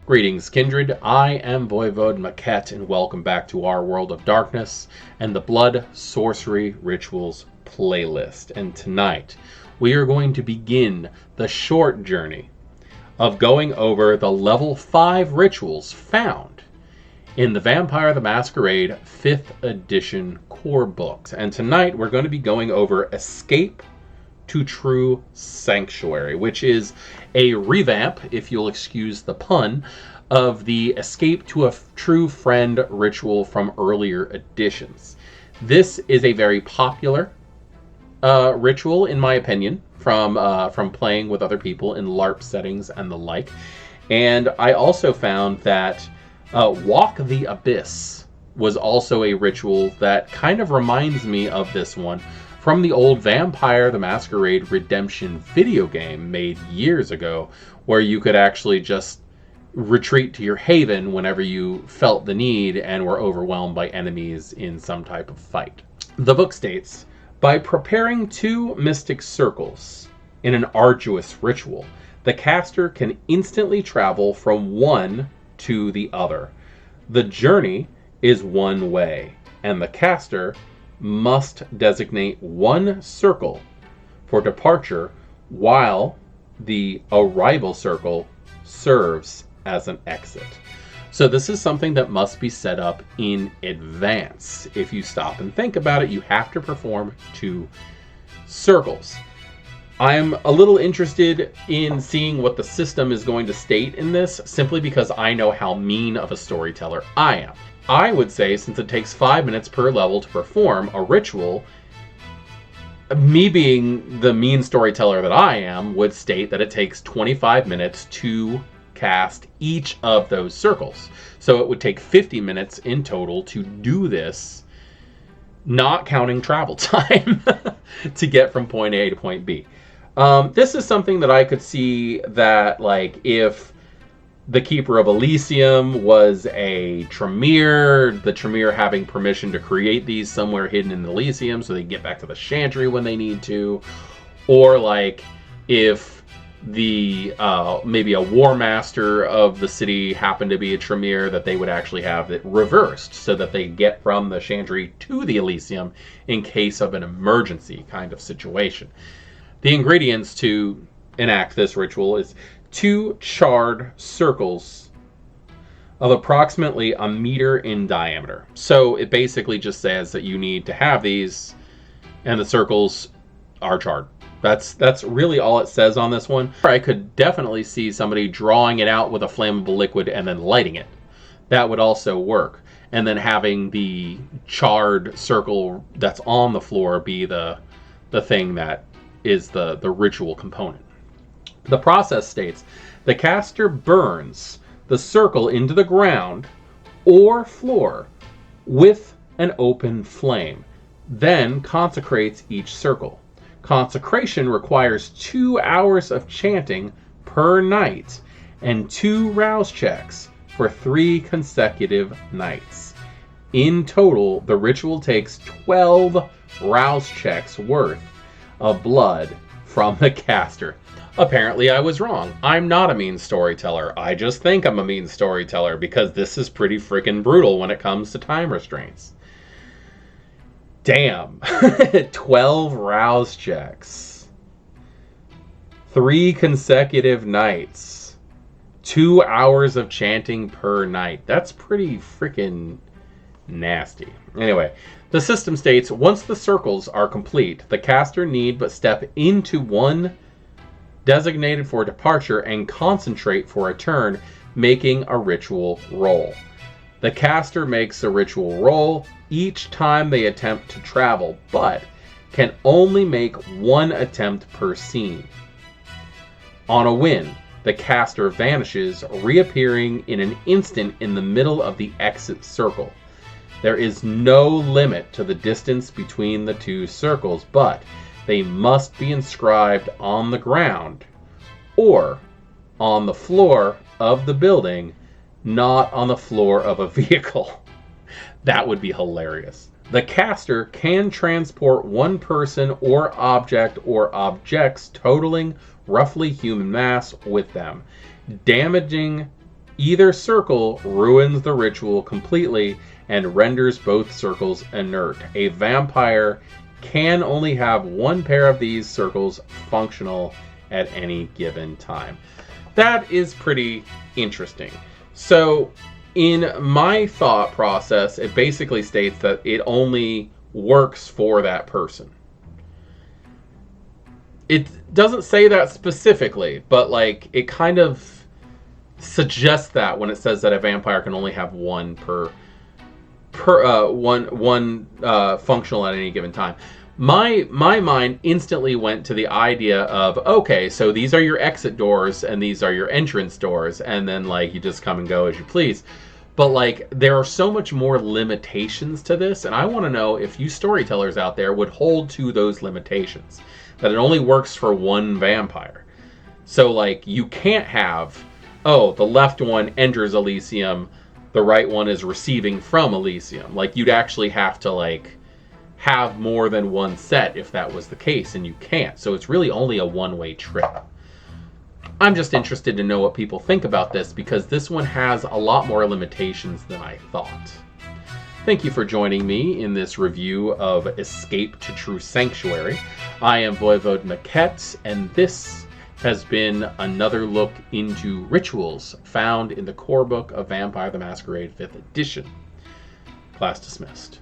Greetings, Kindred. I am Voivode Maquette, and welcome back to our World of Darkness and the Blood Sorcery Rituals playlist. And tonight, we are going to begin the short journey of going over the level 5 rituals found in the Vampire the Masquerade 5th edition core books. And tonight, we're going to be going over Escape to True Sanctuary, which is a revamp, if you'll excuse the pun, of the Escape to a True Friend ritual from earlier editions. This is a very popular ritual, in my opinion, from playing with other people in LARP settings and the like. And I also found that Walk the Abyss was also a ritual that kind of reminds me of this one, from the old Vampire the Masquerade Redemption video game made years ago, where you could actually just retreat to your haven whenever you felt the need and were overwhelmed by enemies in some type of fight. The book states, by preparing 2 mystic circles in an arduous ritual, the caster can instantly travel from one to the other. The journey is one way, and the caster must designate one circle for departure while the arrival circle serves as an exit. So this is something that must be set up in advance. If you stop and think about it, you have to perform 2 circles. I'm a little interested in seeing what the system is going to state in this, simply because I know how mean of a storyteller I am. I would say, since it takes 5 minutes per level to perform a ritual, me being the mean storyteller that I am, would state that it takes 25 minutes to cast each of those circles. So it would take 50 minutes in total to do this, not counting travel time, to get from point A to point B. This is something that I could see that, like, if the Keeper of Elysium was a Tremere, the Tremere having permission to create these somewhere hidden in Elysium so they can get back to the Chantry when they need to. Or like if the maybe a War Master of the city happened to be a Tremere, that they would actually have it reversed so that they get from the Chantry to the Elysium in case of an emergency kind of situation. The ingredients to enact this ritual is 2 charred circles of approximately a meter in diameter. So it basically just says that you need to have these, and the circles are charred. That's really all it says on this one. I could definitely see somebody drawing it out with a flammable liquid and then lighting it. That would also work. And then having the charred circle that's on the floor be the thing that is the ritual component. The process states, the caster burns the circle into the ground or floor with an open flame, then consecrates each circle. Consecration requires 2 hours of chanting per night and 2 rouse checks for 3 consecutive nights. In total, the ritual takes 12 rouse checks worth of blood from the caster. Apparently I was wrong. I'm not a mean storyteller. I just think I'm a mean storyteller because this is pretty freaking brutal when it comes to time restraints. Damn. 12 rouse checks. 3 consecutive nights. 2 hours of chanting per night. That's pretty freaking nasty. Anyway, the system states, once the circles are complete, the caster need but step into one designated for departure and concentrate for a turn, making a ritual roll. The caster makes a ritual roll each time they attempt to travel, but can only make 1 attempt per scene. On a win, the caster vanishes, reappearing in an instant in the middle of the exit circle. There is no limit to the distance between the 2 circles, but they must be inscribed on the ground or on the floor of the building, not on the floor of a vehicle. That would be hilarious. The caster can transport 1 person or objects totaling roughly human mass with them, damaging Either circle ruins the ritual completely and renders both circles inert. A vampire can only have one pair of these circles functional at any given time. That is pretty interesting. So, in my thought process, it basically states that it only works for that person. It doesn't say that specifically, but like it kind of suggests that when it says that a vampire can only have one functional at any given time. My mind instantly went to the idea of, okay, so these are your exit doors and these are your entrance doors, and then like you just come and go as you please. But like there are so much more limitations to this, and I want to know if you storytellers out there would hold to those limitations, that it only works for one vampire. So like you can't have, oh, the left one enters Elysium, the right one is receiving from Elysium. Like you'd actually have to like have more than one set if that was the case, and you can't. So it's really only a one-way trip. I'm just interested to know what people think about this, because this one has a lot more limitations than I thought. Thank you for joining me in this review of Escape to True Sanctuary. I am Voivode Maquette, and this has been another look into rituals found in the core book of Vampire the Masquerade 5th edition. Class dismissed.